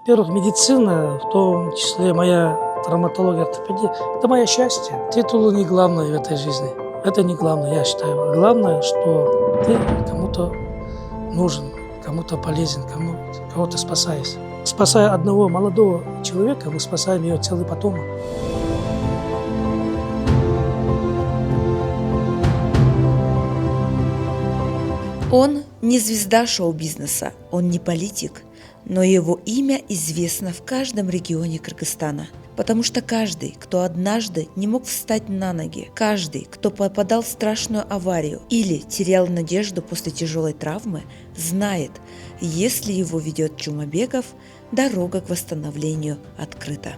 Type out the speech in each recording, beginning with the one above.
Во-первых, медицина, в том числе моя травматология, ортопедия, это мое счастье. Титул не главное в этой жизни. Это не главное, я считаю. Главное, что ты кому-то нужен, кому-то полезен, кого-то спасаешь. Спасая одного молодого человека, мы спасаем ее целый потомок. Он не звезда шоу-бизнеса, он не политик, но его имя известно в каждом регионе Кыргызстана. Потому что каждый, кто однажды не мог встать на ноги, каждый, кто попадал в страшную аварию или терял надежду после тяжелой травмы, знает, если его ведет Джумабеков, дорога к восстановлению открыта.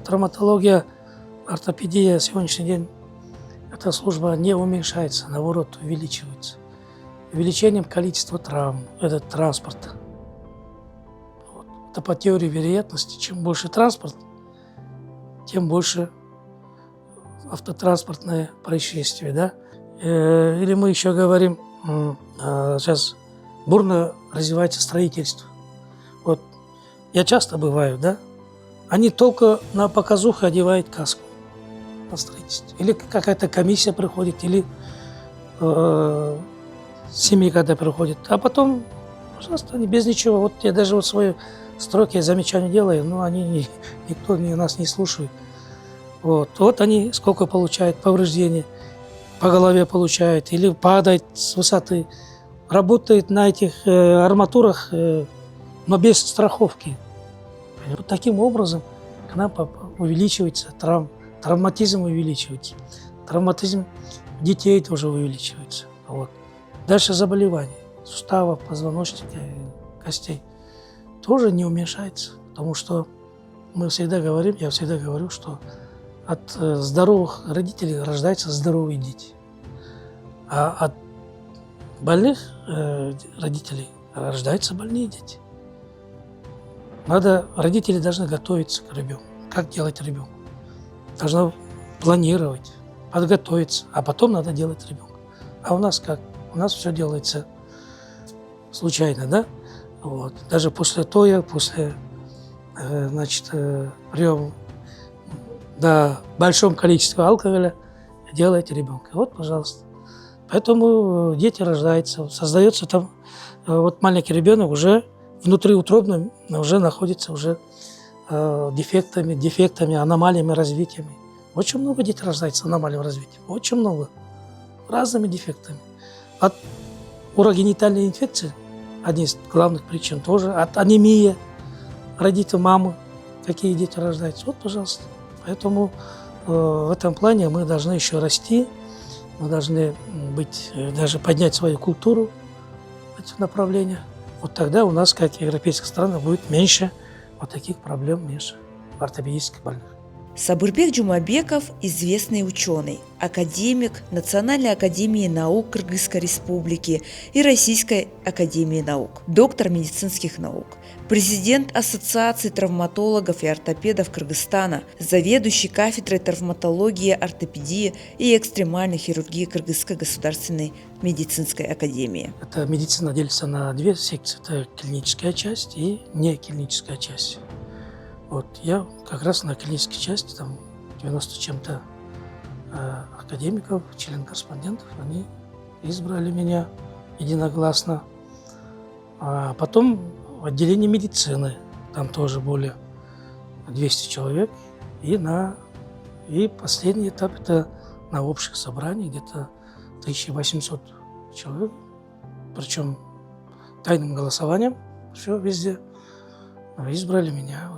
Травматология, ортопедия сегодняшний день, эта служба не уменьшается, наоборот, увеличивается. Увеличением количества травм, это транспорт. Вот. Это по теории вероятности, чем больше транспорт, тем больше автотранспортное происшествие, да? Или мы еще говорим, сейчас бурно развивается строительство. Вот я часто бываю, да? Они только на показуху одевают каску на строительстве. Или какая-то комиссия приходит, или семьи когда приходят. А потом, пожалуйста, они без ничего. Вот я даже вот свои строки замечания делаю, но никто нас не слушает. Вот они сколько получают повреждений, по голове получают, или падает с высоты, работает на этих арматурах, но без страховки. Вот таким образом к нам увеличивается травматизм увеличивается, травматизм детей тоже увеличивается. Вот. Дальше заболевания суставов, позвоночника, костей тоже не уменьшается, потому что я всегда говорю, что от здоровых родителей рождаются здоровые дети, а от больных родителей рождаются больные дети. Родители должны готовиться к ребенку. Как делать ребенка? Должны планировать, подготовиться, а потом надо делать ребенка. А у нас как? У нас все делается случайно, да? Вот. Даже после приема на большом количестве алкоголя делаете ребенка. Вот, пожалуйста. Поэтому дети рождаются, создается там, вот маленький ребенок уже внутриутробно уже находится уже дефектами, аномалиями, развитиями. Очень много детей рождается с аномалией развития. Очень много. Разными дефектами. От урогенитальной инфекции, одни из главных причин тоже, от анемии родит мамы, какие дети рождаются. Вот, пожалуйста. Поэтому в этом плане мы должны еще расти, мы должны даже поднять свою культуру в этих направлениях. Вот тогда у нас, как и европейских странах, будет меньше вот таких проблем, меньше ортопедических больных. Сабырбек Джумабеков – известный ученый, академик Национальной академии наук Кыргызской республики и Российской академии наук, доктор медицинских наук, президент Ассоциации травматологов и ортопедов Кыргызстана, заведующий кафедрой травматологии, ортопедии и экстремальной хирургии Кыргызской государственной медицинской академии. Эта медицина делится на две секции. Это клиническая часть и неклиническая часть. Вот я как раз на клинической части, там 90 чем-то академиков, член-корреспондентов, они избрали меня единогласно. А потом в отделении медицины, там тоже более 200 человек. И последний этап – это на общих собраниях где-то 1800 человек, причем тайным голосованием, все везде. Избрали меня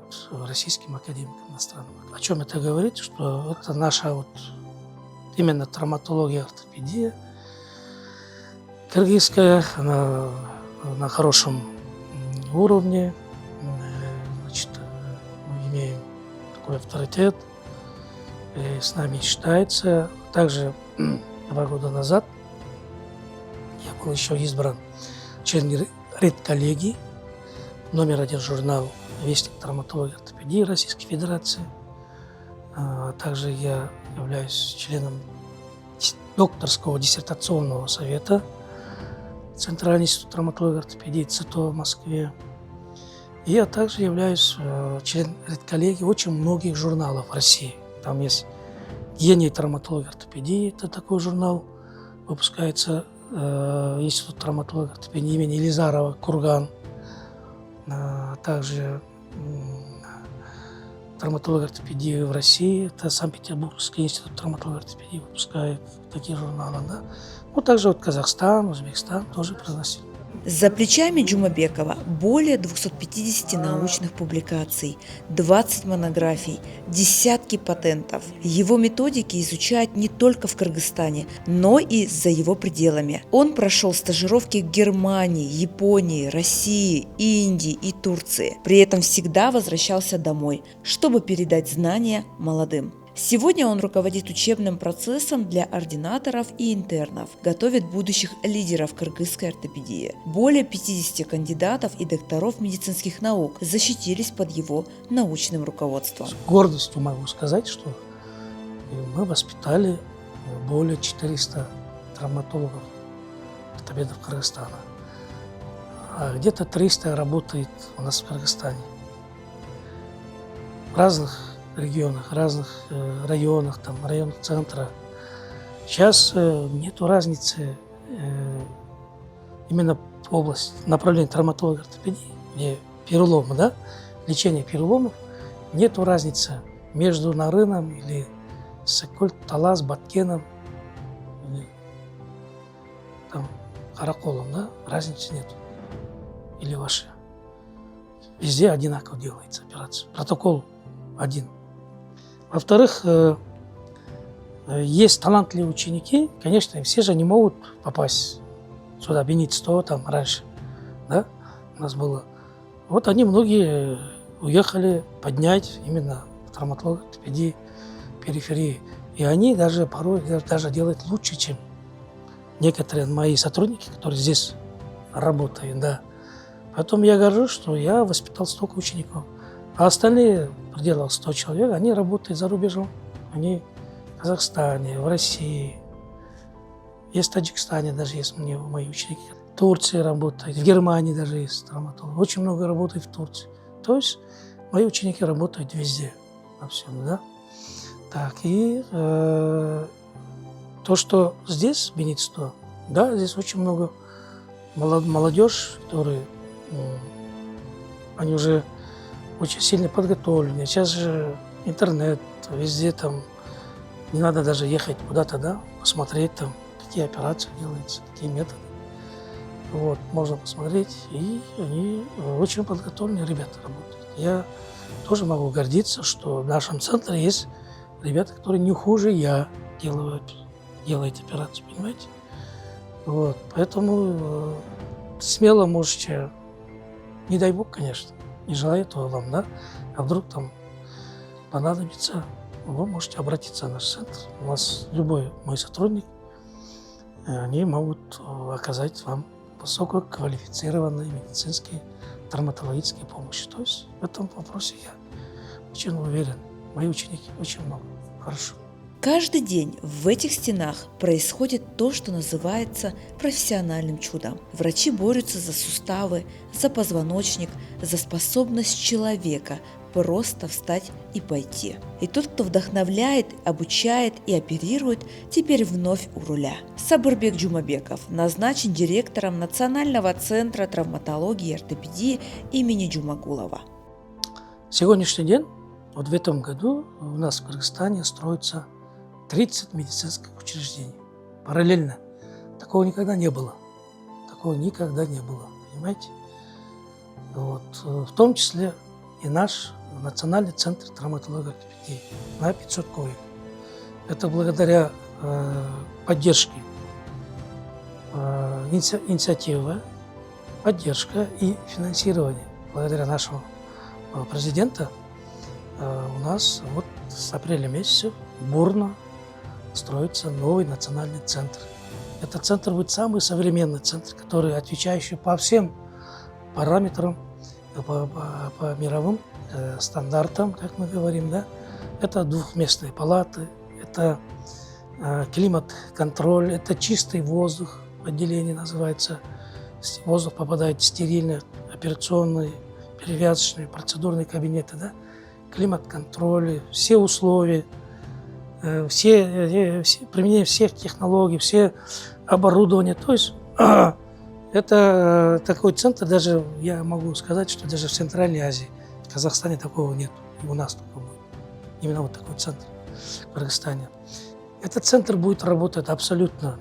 российским академиком иностранным. О чем это говорит? Что это наша именно травматология, ортопедия кыргызская, она на хорошем уровне. Значит, мы имеем такой авторитет, и с нами считается. Также 2 года назад я был еще избран член редколлегии, номер 1 журнал «Вестник травматологии и ортопедии Российской Федерации». Также я являюсь членом докторского диссертационного совета Центральный институт травматологии и ортопедии ЦИТО в Москве. И я также являюсь членом редколлегии очень многих журналов в России. Там есть «Гений травматологии и ортопедии», это такой журнал, выпускается Институт травматологии и ортопедии имени Елизарова, Курган. Также травматология и ортопедии в России, это Санкт-Петербургский институт травматологии и ортопедии выпускает такие журналы. Да? Ну, также вот Казахстан, Узбекистан тоже приносит. За плечами Джумабекова более 250 научных публикаций, 20 монографий, десятки патентов. Его методики изучают не только в Кыргызстане, но и за его пределами. Он прошел стажировки в Германии, Японии, России, Индии и Турции. При этом всегда возвращался домой, чтобы передать знания молодым. Сегодня он руководит учебным процессом для ординаторов и интернов, готовит будущих лидеров кыргызской ортопедии. Более 50 кандидатов и докторов медицинских наук защитились под его научным руководством. С гордостью могу сказать, что мы воспитали более 400 травматологов, ортопедов Кыргызстана. А где-то 300 работает у нас в Кыргызстане. В разных регионах, разных районах, там, районах центра. Сейчас нету разницы именно в области направления травматологии и ортопедии, где переломы, да, лечение переломов, нету разницы между Нарыном или Сыкуль, Талас, Баткеном или там Караколом, да, разницы нет. Или ваши. Везде одинаково делается операция. Протокол один. Во-вторых, есть талантливые ученики, конечно, все же не могут попасть сюда, в Бенит-100 там раньше, да, у нас было. Вот они многие уехали поднять именно травматологию, ортопедии, периферии. И они даже порой даже делают лучше, чем некоторые мои сотрудники, которые здесь работают, да. Поэтому я горжусь, что я воспитал столько учеников. А остальные, в пределах 100 человек, они работают за рубежом. Они в Казахстане, в России, есть в Таджикистане даже есть мои ученики. В Турции работают, в Германии даже есть травматологи. Очень много работает в Турции. То есть мои ученики работают везде, во всем, да. Так, и то, что здесь, в Бенит-100, да, здесь очень много молодежь, которые, они уже очень сильно подготовлены. Сейчас же интернет, везде там, не надо даже ехать куда-то, да, посмотреть там, какие операции делаются, какие методы. Вот, можно посмотреть, и они очень подготовленные ребята работают. Я тоже могу гордиться, что в нашем центре есть ребята, которые не хуже я делают операцию, понимаете? Вот, поэтому смело можете, не дай бог, конечно, не желаю этого вам, да, а вдруг там понадобится, вы можете обратиться в наш центр. У нас любой мой сотрудник, они могут оказать вам высококвалифицированные медицинские, травматологические помощи. То есть в этом вопросе я очень уверен. Мои ученики очень много. Хорошо. Каждый день в этих стенах происходит то, что называется профессиональным чудом. Врачи борются за суставы, за позвоночник, за способность человека просто встать и пойти. И тот, кто вдохновляет, обучает и оперирует, теперь вновь у руля. Сабырбек Джумабеков назначен директором Национального центра травматологии и ортопедии имени Джумагулова. Сегодняшний день, вот в этом году у нас в Кыргызстане строится 30 медицинских учреждений. Параллельно. Такого никогда не было. Понимаете? Вот. В том числе и наш Национальный центр травматологии и ортопедии на 500 коек. Это благодаря поддержке, инициативе, поддержка и финансирование. Благодаря нашему президента у нас вот с апреля месяца бурно строится новый национальный центр. Этот центр будет самый современный центр, который отвечающий по всем параметрам, по мировым стандартам, как мы говорим, да. Это двухместные палаты, это климат-контроль, это чистый воздух, отделение называется. Воздух попадает в стерильные операционные перевязочные, процедурные кабинеты, да, климат-контроль, все условия, применение всех технологий, все оборудование. То есть это такой центр, даже я могу сказать, что даже в Центральной Азии, в Казахстане такого нет, и у нас такого будет. Именно вот такой центр в Кыргызстане. Этот центр будет работать абсолютно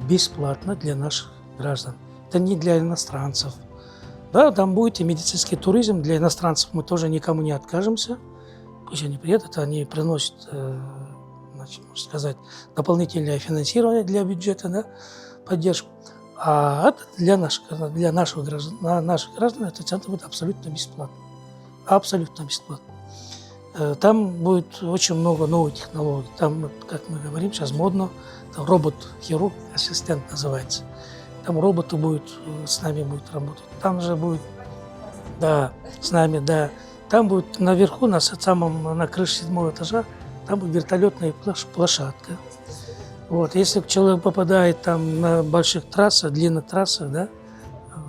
бесплатно для наших граждан. Это не для иностранцев. Да, там будет и медицинский туризм для иностранцев. Мы тоже никому не откажемся. Пусть они приедут, они приносят, значит, можно сказать, дополнительное финансирование для бюджета, да, поддержку. А это для наших граждан этот центр будет абсолютно бесплатно. Абсолютно бесплатно. Там будет очень много новых технологий. Там, как мы говорим, сейчас модно, робот-хирург, ассистент называется. Там роботы с нами будут работать. Там же будет, да, с нами, да. Там будет наверху, на крыше 7-го этажа, там будет вертолетная площадка. Вот, если человек попадает там на больших трассах, длинных трассах,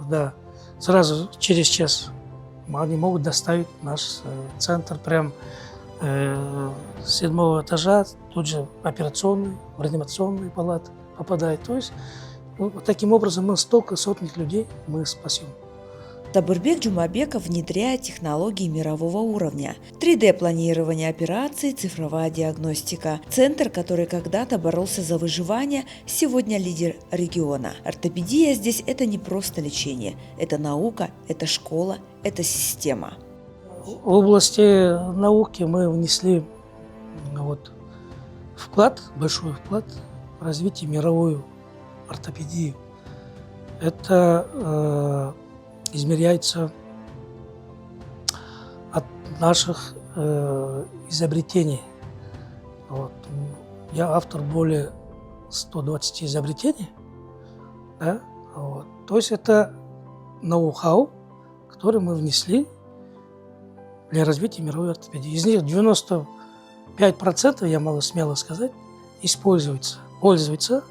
да, сразу через час они могут доставить наш центр прям с 7-го этажа, тут же операционный, в реанимационные палаты попадает. То есть вот таким образом мы столько сотни людей мы спасем. Сабырбек Джумабеков внедряет технологии мирового уровня. 3D-планирование операций, цифровая диагностика. Центр, который когда-то боролся за выживание, сегодня лидер региона. Ортопедия здесь – это не просто лечение. Это наука, это школа, это система. В области науки мы внесли большой вклад в развитие мировой ортопедии. Это измеряется от наших изобретений. Вот. Я автор более 120 изобретений. Да? Вот. То есть это ноу-хау, который мы внесли для развития мировой ортопедии. Из них 95%, я могу смело сказать, пользуются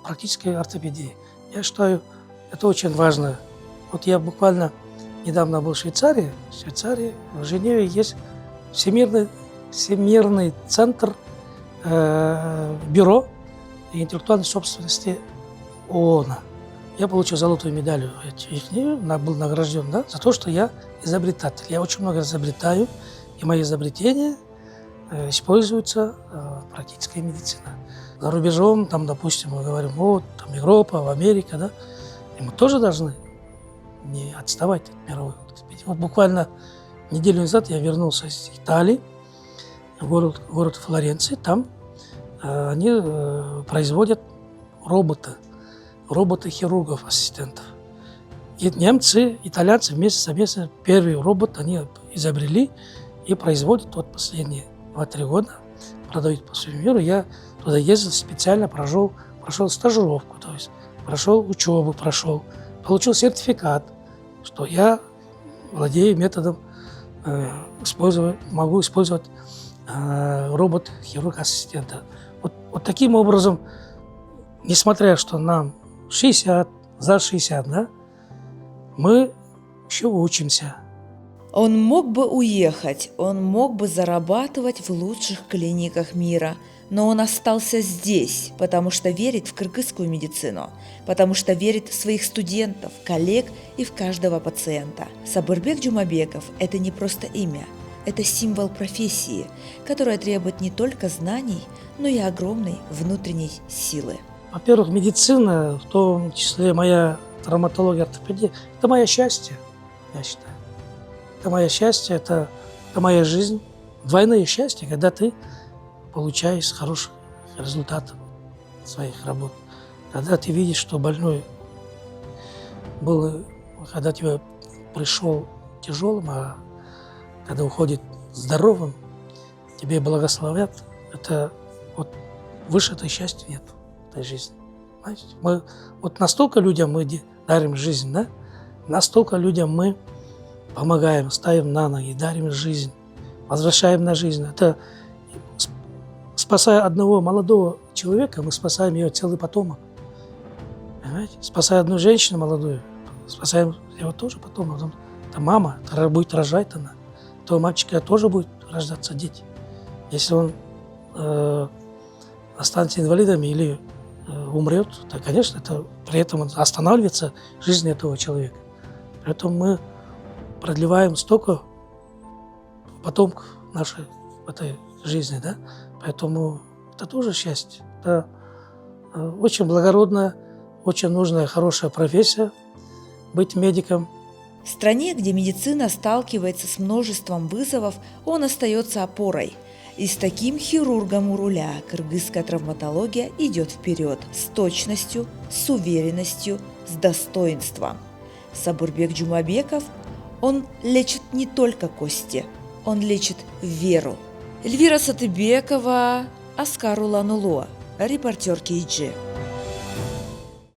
практической ортопедией. Я считаю, это очень важно. Вот я буквально недавно был в Швейцарии. В Женеве есть Всемирный центр бюро интеллектуальной собственности ООН. Я получил золотую медаль, был награжден, да, за то, что я изобретатель. Я очень много изобретаю, и мои изобретения используются в практической медицине. За рубежом, там, допустим, мы говорим, вот, там Европа, Америка, да, и мы тоже должны не отставать от мировой ортопедии. Вот буквально неделю назад я вернулся из Италии, в город Флоренции. Там они производят роботы-хирургов, ассистентов. И немцы, итальянцы совместно первый робот они изобрели и производят вот последние 2-3 года, продают по всему миру. Я туда ездил специально, прошел стажировку, то есть прошел учебу, получил сертификат, что я владею методом, могу использовать робот-хирург-ассистента. Вот таким образом, несмотря что нам 60, за 60, да, мы еще учимся. Он мог бы уехать, он мог бы зарабатывать в лучших клиниках мира, но он остался здесь, потому что верит в кыргызскую медицину, потому что верит в своих студентов, коллег и в каждого пациента. Сабырбек Джумабеков – это не просто имя, это символ профессии, которая требует не только знаний, но и огромной внутренней силы. Во-первых, медицина, в том числе моя травматология, ортопедия – это мое счастье, я считаю. Это мое счастье, это моя жизнь. Двойное счастье, когда ты получаешь хороших результатов своих работ. Когда ты видишь, что больной был, когда тебе пришел тяжелым, а когда уходит здоровым, тебе благословят, это вот выше этой счастья нет в этой жизни. Знаете? Мы вот настолько людям мы дарим жизнь, да? Настолько людям мы помогаем, ставим на ноги, дарим жизнь, возвращаем на жизнь. Это спасая одного молодого человека, мы спасаем ее целый потомок. Понимаете? Спасая одну женщину молодую, спасаем его тоже потомок. это мама, будет рожать она, то у мальчика тоже будет рождаться дети. Если он останется инвалидом или умрет, то, конечно, это, при этом останавливается жизнь этого человека. Поэтому мы продлеваем столько потомков нашей в этой жизни, да? Поэтому это тоже счастье. Это очень благородная, очень нужная, хорошая профессия быть медиком. В стране, где медицина сталкивается с множеством вызовов, он остается опорой. И с таким хирургом у руля кыргызская травматология идет вперед с точностью, с уверенностью, с достоинством. Сабурбек Джумабеков, он лечит не только кости, он лечит веру. Эльвира Сатыбекова, Аскар Уланулуа, репортер KG.